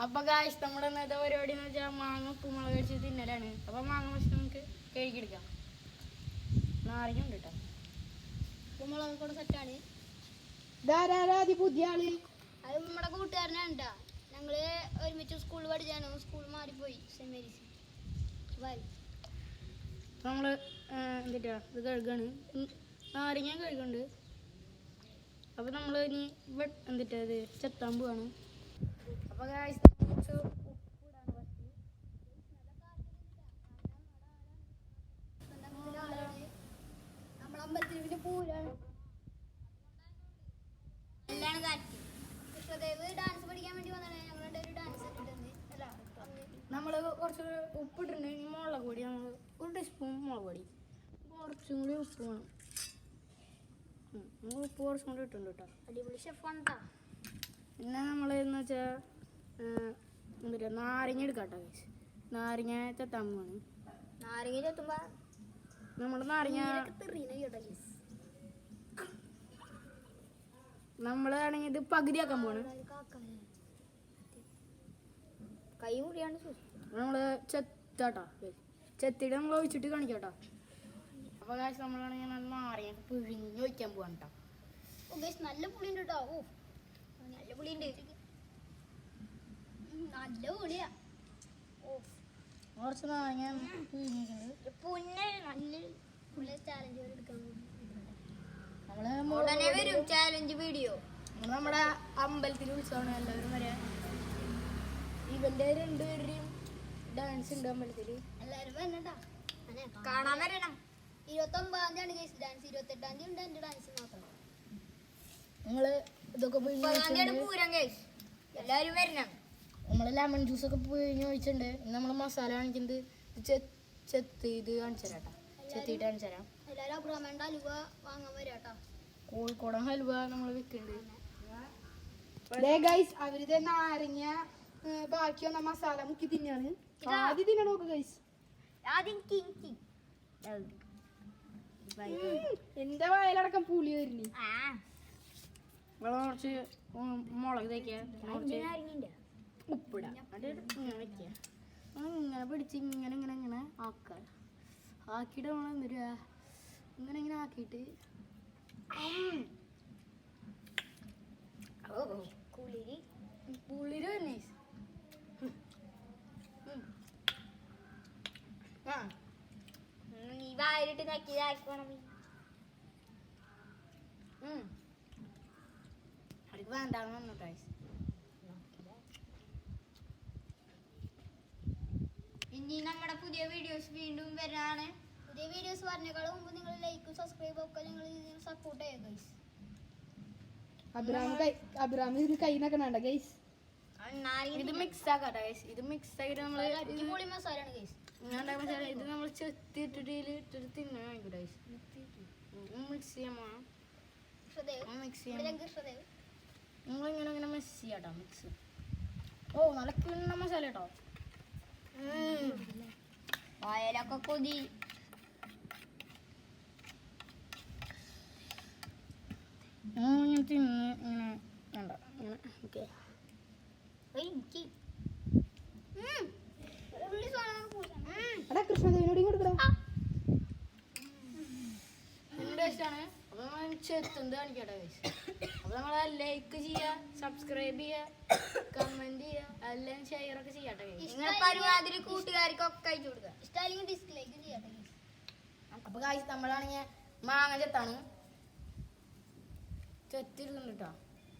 അപ്പൊ ഗായ്സ് നമ്മുടെ ഇന്നത്തെ പരിപാടി എന്ന് വെച്ചാൽ മാങ്ങ ഉപ്പുമുളക് കഴിച്ച് തിന്നലാണ്. അപ്പൊ മാങ്ങ വെച്ചിട്ട് നമുക്ക് കഴുകിയെടുക്കാം. നാരങ്ങ ഉണ്ട് കേട്ടോ. ഉപ്പുമുളക് കൂടെ സെറ്റാണ്. പുതിയ ആള് അത് നമ്മുടെ കൂട്ടുകാരനാണ് കേട്ടോ. ഞങ്ങള് ഒരുമിച്ച് സ്കൂളിൽ പഠിച്ചാണ്. സ്കൂൾ മാറിപ്പോയി സെന്റ് മേരീസ്. നമ്മള് എന്തിട്ടാ ഇത് കഴുകാണ്. നാരങ്ങ കഴുകുന്നുണ്ട്. അപ്പൊ നമ്മള് ഇനി എന്തിട്ടാ ഇത് ചെത്താൻ പോവാണ്. അപ്പൊ ഗായ്സ് കുറച്ച് ഉപ്പിടാണ് ഫസ്റ്റ്. നമ്മളമ്പലത്തിൽ പിന്നെ പൂരാണ്. എല്ലാം കൃഷ്ണദേവ് ഡാൻസ് പഠിക്കാൻ വേണ്ടി വന്നാണ്. ഞങ്ങളുടെ ഒരു ഡാൻസ് നമ്മൾ കുറച്ച് ഉപ്പിട്ടുണ്ട്. മുളക് പൊടി നമ്മൾ ഒരു ടീസ്പൂൺ മുളക് പൊടി, കുറച്ചും കൂടി ഉപ്പ് വേണം. ഉപ്പ് കുറച്ചും കൂടി ഇട്ടുണ്ട് കേട്ടോ. അടിപൊളി ഷെഫാണ് കേട്ടോ. പിന്നെ നമ്മൾ എന്ന് വെച്ചാൽ എന്താ നാരങ്ങ എടുക്കാം കേട്ടോ. നാരങ്ങ ചെത്താൻ പോവാണ്. നാരങ്ങ ചെത്തുമ്പോ നമ്മൾ നാരങ്ങ നമ്മളാണെങ്കിൽ ഇത് പകുതിയാക്കാൻ പോവാണ്. കൈ മുറിയാണ് നമ്മള് ചെത്താട്ടോ. ചെത്തിട്ട് നമ്മൾ ഒഴിച്ചിട്ട് കാണിക്കാട്ടോ. അപ്പൊ കാശ് നമ്മളാണെങ്കിൽ നല്ല നാരങ്ങ പിഴിഞ്ഞ് ഒഴിക്കാൻ പോവാണ് കേട്ടോ. നല്ല പുളിയുണ്ട് കേട്ടോ. ഓ നല്ല പുളിയുണ്ട്. നല്ല പുളിയാ. ഓ കുറച്ച് നാരങ്ങ പിഴിഞ്ഞിട്ടുണ്ട്. പിന്നെ നല്ല ചാലഞ്ച് എടുക്കാൻ നമ്മള് ചാലഞ്ച് വീഡിയോ നമ്മുടെ അമ്പലത്തിൽ വിളിച്ചതാണ്. എല്ലാവരും വരാൻ. ഇവന്റെ രണ്ടുപേരുടെയും ഡാൻസ് ഉണ്ട് അമ്പലത്തില്. എല്ലാവരും വരണട്ടാ, കാണാൻ വരണം. 29-ാം തീയതി ആണ് ഡാൻസ്. 28-ാം തീയതി ഉണ്ട് എന്റെ ഡാൻസ് മാത്രം. നിങ്ങള് ഇതൊക്കെ എല്ലാവരും വരണം. നമ്മള് ലെമൺ ജ്യൂസ് ഒക്കെ പിഴിഞ്ഞ് ഒഴിച്ചിട്ടുണ്ട്. നമ്മള് മസാല കാണിക്കുന്നത് ചെത്ത് ഇത് കാണിച്ചു തരാട്ടാ. ചെത്തിയിട്ട് കാണിച്ചു തരാം. എല്ലാവരും അബ്രാമേണ്ട ഹലുവ വാങ്ങാൻ വരാട്ടാ. കോഴിക്കോടൻ ഹലുവ നമ്മൾ വെക്കുന്നുണ്ട്. അവരിത് നാരങ്ങ ബാക്കി വന്ന മസാല മുക്കി തിന്നാണ്. ആദ്യം തിന്നണം നോക്ക് ഗൈസ്. എന്റെ വായിലടക്കം പുളി വരുന്നു. കുറച്ച് മുളക് തേക്കുക, ഉപ്പിടാം, ഇങ്ങനെ വെക്കുക. ഇങ്ങനെ പിടിച്ച് ഇങ്ങനെ ഇങ്ങനെ ഇങ്ങനെ ആക്കുക. ആക്കിയിട്ട് നമ്മൾ എന്തിനാ ഇങ്ങനെ ഇങ്ങനെ ആക്കിയിട്ട് പുളിര് തന്നെ. നീ വായിലിട്ട് നക്കിയതാക്കണം. അവർക്ക് വേണ്ടാന്ന് പറഞ്ഞു ഗൈസ്. ഇനി നമ്മുടെ പുതിയ വീഡിയോസ് വീണ്ടും വരാണ്. പുതിയ വീഡിയോസ് പറഞ്ഞേക്കാളും മുമ്പ് നിങ്ങൾ ലൈക്കും സബ്സ്ക്രൈബും ഒക്കെ നിങ്ങൾ സപ്പോർട്ട് ചെയ്യുക ഗൈസ്. അബ്രാമിന് കൈ നക്കണ ഗൈസ്. ഇത് മിക്സ് ആക്കാട്ടെ ഗൈസ്. ഇത് മിക്സ് ആക്കിട്ട് നമ്മള് അടിപൊളി മസാലയാണ് ഗൈസ്. മസാല ഇത് നമ്മൾ ചെത്തിട്ടിട്ട് ഇട്ടിട്ട് തിന്നാൻ വാങ്ങിക്കൂടെ ഗൈസ്. മിക്സ് ചെയ്യാൻ പോണം. മിക്സ് ചെയ്യാൻ നിങ്ങളിങ്ങനെ ഇങ്ങനെ മിക്സ് ചെയ്യാട്ടോ. മിക്സ്. ഓ നല്ല കിണ്ണ മസാല കേട്ടോ. വായലൊക്കെ കൊതി. ഇങ്ങനെ തിന്ന് ഇങ്ങനെ വേണ്ട ഇങ്ങനെ. ഓക്കെ കൃഷ്ണദേവിനോട് കൊടുക്കണം. ടേസ്റ്റാണ്. അപ്പൊ നമ്മൾ ചെത്തുന്നത് കാണിക്കട്ടെ. അപ്പൊ നമ്മളെ ലൈക്ക് ചെയ്യുക, സബ്സ്ക്രൈബ് ചെയ്യുക, കമന്റ് ചെയ്യുക, എല്ലാം ഷെയർ ഒക്കെ ചെയ്യട്ടെ. പരമാതിരി കൂട്ടുകാർക്കൊക്കെ അയച്ചു കൊടുക്കുക. ഇഷ്ടമാണെങ്കിൽ ഡിസ്ലൈക്ക് ചെയ്യട്ടെ. അപ്പൊ കാശ് നമ്മളാണെങ്കിൽ മാങ്ങ ചെത്താണ്. ചെത്തിരുന്നുണ്ട് കേട്ടോ.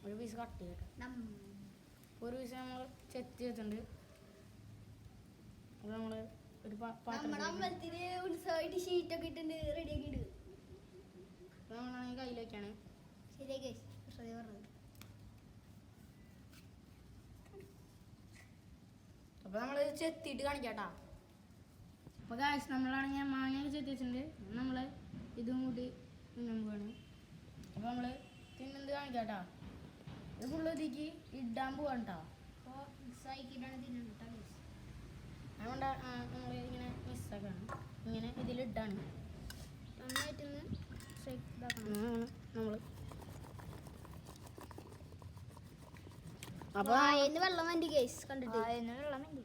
ഒരു പീസ് കട്ട് ചെയ്യട്ടെ. ഒരു പീസ് നമ്മൾ ചെത്തി വെച്ചിട്ടുണ്ട്. അത് നമ്മള് ഒരു അമ്പലത്തില് ഉത്സവമായിട്ട് ഷീറ്റൊക്കെ ഇട്ടുണ്ട് റെഡിയാക്കി ഇടുക. നമ്മളാണെങ്കിൽ കയ്യിലേക്കാണ്. ശരിയാക്കി പറഞ്ഞത്. അപ്പൊ നമ്മള് ചെത്തിയിട്ട് കാണിക്കാട്ടാ. അപ്പൊ കാശ് നമ്മളാണെങ്കിൽ മാങ്ങയൊക്കെ ചെത്തി വെച്ചിട്ടുണ്ട്. നമ്മള് ഇതും കൂടി തിന്നാൻ പോവാണ്. അപ്പൊ നമ്മള് തിന്നത് കാണിക്കാട്ടാ. ഇത് ഫുള്ള് ഇതിക്ക് ഇടാൻ പോവാണ് കേട്ടോ. അപ്പോൾ മിക്സാക്കിയിട്ടാണ് തിന്നുന്നത് കേട്ടോ. അതുകൊണ്ട് നമ്മൾ ഇങ്ങനെ മിക്സാക്കാണ്. ഇങ്ങനെ ഇതിലിട്ടാണ് നന്നായിട്ടൊന്ന് ഇതാക്കണം നമ്മൾ. അപ്പൊ വായന്ന് വെള്ളം വേണ്ടി ഗൈസ് കണ്ടിട്ട് വെള്ളം വേണ്ടി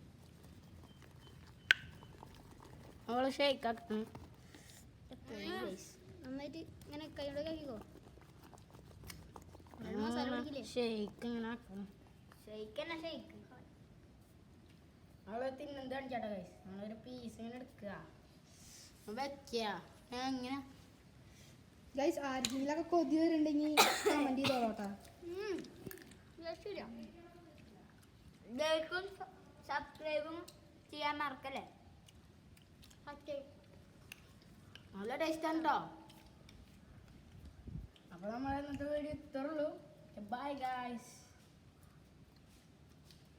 അവള് ഷേക്കാക്കണം. ഗൈസ് നന്നായിട്ട് ഇങ്ങനെ കൈയോടെ കഴിക്കോ മസാല പിടിക്കില്ലേ ഷേക്ക് ഇങ്ങനെ ആക്കണം. ഷെയ്ക്കന്നെ ഷെയ്ക്ക് അവള് തിന്നത് കാണിച്ചാട്ടോ ഗൈസ്. നമ്മളൊരു പീസ് ഇങ്ങനെ എടുക്കുക വെക്കുക എങ്ങനെ ഗൈസ് ആർക്കെങ്കിലൊക്കെ കൊതി വരുന്നുണ്ടെങ്കിൽ കമന്റ് ചെയ്തോളൂട്ടാ. ലൈക്കും സബ്സ്ക്രൈബും ചെയ്യാൻ മറക്കല്ലേ. നല്ല ടേസ്റ്റ് ആണ് കേട്ടോ. അപ്പോൾ നമ്മൾ ഇന്നത്തെ വീഡിയോ ഇത്രേ ഉള്ളൂ. Bye guys.